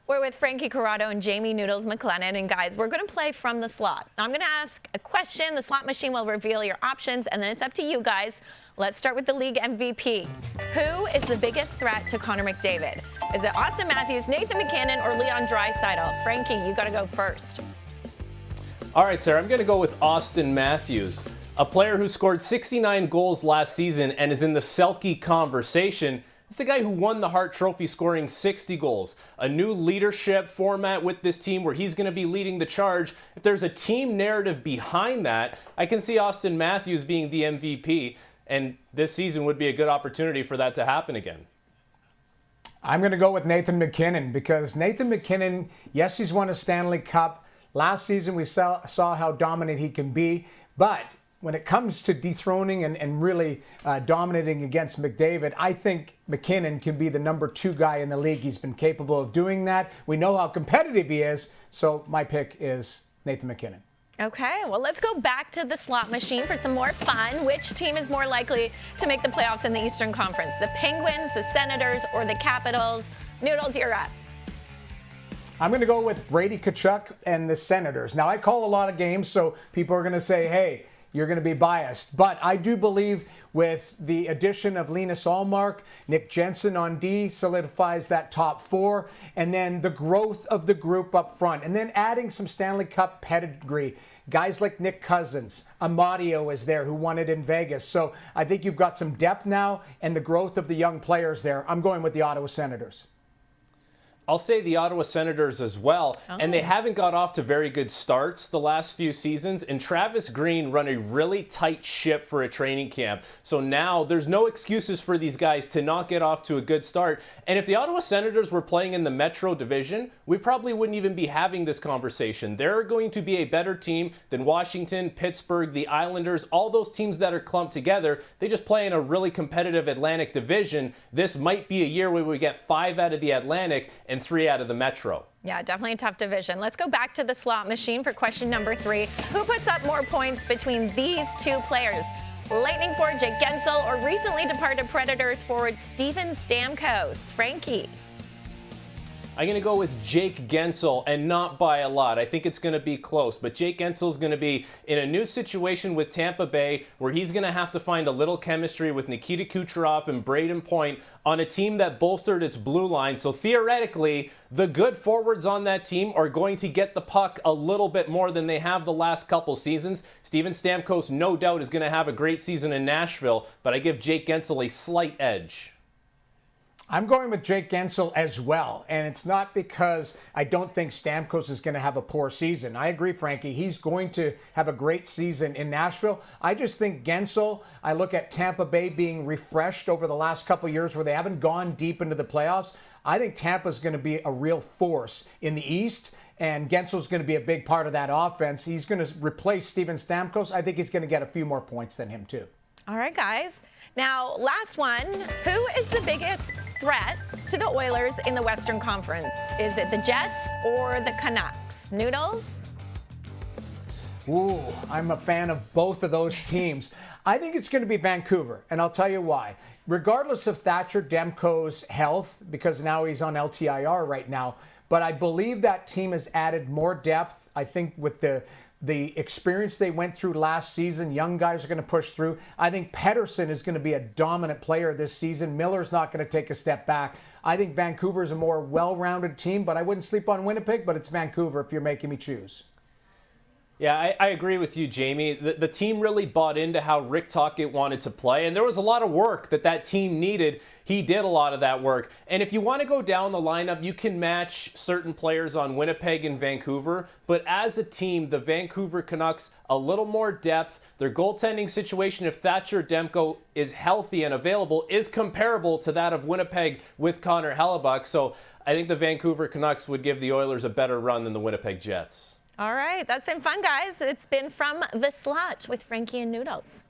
We're with Frankie Corrado and Jamie Noodles McLennan. And guys, we're going to play from the slot. I'm going to ask a question. The slot machine will reveal your options, and then it's up to you guys. Let's start with the league MVP. Who is the biggest threat to Connor McDavid? Is it Austin Matthews, Nathan MacKinnon, or Leon Draisaitl? Frankie, you got to go first. All right, Sarah, I'm going to go with Austin Matthews, a player who scored 69 goals last season and is in the Selke conversation. It's the guy who won the Hart Trophy scoring 60 goals. A new leadership format with this team where he's going to be leading the charge. If there's a team narrative behind that, I can see Austin Matthews being the MVP, and this season would be a good opportunity for that to happen again. I'm going to go with Nathan MacKinnon because Nathan MacKinnon, yes, he's won a Stanley Cup. Last season we saw how dominant he can be, but when it comes to dethroning and really dominating against McDavid, I think MacKinnon can be the #2 guy in the league. He's been capable of doing that. We know how competitive he is, so my pick is Nathan MacKinnon. Okay, well, let's go back to the slot machine for some more fun. Which team is more likely to make the playoffs in the Eastern Conference? The Penguins, the Senators, or the Capitals? Noodles, you're up. I'm going to go with Brady Tkachuk and the Senators. Now, I call a lot of games, so people are going to say, hey, you're going to be biased. But I do believe with the addition of Linus Ullmark, Nick Jensen on D solidifies that top 4, and then the growth of the group up front, and then adding some Stanley Cup pedigree. Guys like Nick Cousins, Amadio is there who won it in Vegas. So I think you've got some depth now and the growth of the young players there. I'm going with the Ottawa Senators. I'll say the Ottawa Senators as well, and they haven't got off to very good starts the last few seasons, and Travis Green run a really tight ship for a training camp. So now there's no excuses for these guys to not get off to a good start. And if the Ottawa Senators were playing in the Metro Division, we probably wouldn't even be having this conversation. They're going to be a better team than Washington, Pittsburgh, the Islanders, all those teams that are clumped together. They just play in a really competitive Atlantic Division. This might be a year where we get 5 out of the Atlantic and 3 out of the Metro. Yeah, definitely a tough division. Let's go back to the slot machine for question number 3. Who puts up more points between these two players? Lightning forward Jake Guentzel or recently departed Predators forward Steven Stamkos? Frankie. I'm going to go with Jake Guentzel, and not by a lot. I think it's going to be close, but Jake Guentzel is going to be in a new situation with Tampa Bay where he's going to have to find a little chemistry with Nikita Kucherov and Braden Point on a team that bolstered its blue line. So theoretically, the good forwards on that team are going to get the puck a little bit more than they have the last couple seasons. Steven Stamkos, no doubt, is going to have a great season in Nashville, but I give Jake Guentzel a slight edge. I'm going with Jake Guentzel as well, and it's not because I don't think Stamkos is going to have a poor season. I agree, Frankie. He's going to have a great season in Nashville. I just think Guentzel, I look at Tampa Bay being refreshed over the last couple of years where they haven't gone deep into the playoffs. I think Tampa's going to be a real force in the East, and Guentzel's going to be a big part of that offense. He's going to replace Steven Stamkos. I think he's going to get a few more points than him, too. All right, guys. Now, last one. Who is the biggest threat to the Oilers in the Western Conference? Is it the Jets or the Canucks? Noodles? Ooh, I'm a fan of both of those teams. I think it's going to be Vancouver, and I'll tell you why. Regardless of Thatcher Demko's health, because now he's on LTIR right now, but I believe that team has added more depth. I think with the experience they went through last season, young guys are going to push through. I think Pettersson is going to be a dominant player this season. Miller's not going to take a step back. I think Vancouver is a more well-rounded team, but I wouldn't sleep on Winnipeg, but it's Vancouver if you're making me choose. Yeah, I agree with you, Jamie. The team really bought into how Rick Tocchet wanted to play, and there was a lot of work that team needed. He did a lot of that work. And if you want to go down the lineup, you can match certain players on Winnipeg and Vancouver, but as a team, the Vancouver Canucks, a little more depth. Their goaltending situation, if Thatcher Demko is healthy and available, is comparable to that of Winnipeg with Connor Hellebuyck. So I think the Vancouver Canucks would give the Oilers a better run than the Winnipeg Jets. All right, that's been fun, guys. It's been From the Slot with Frankie and Noodles.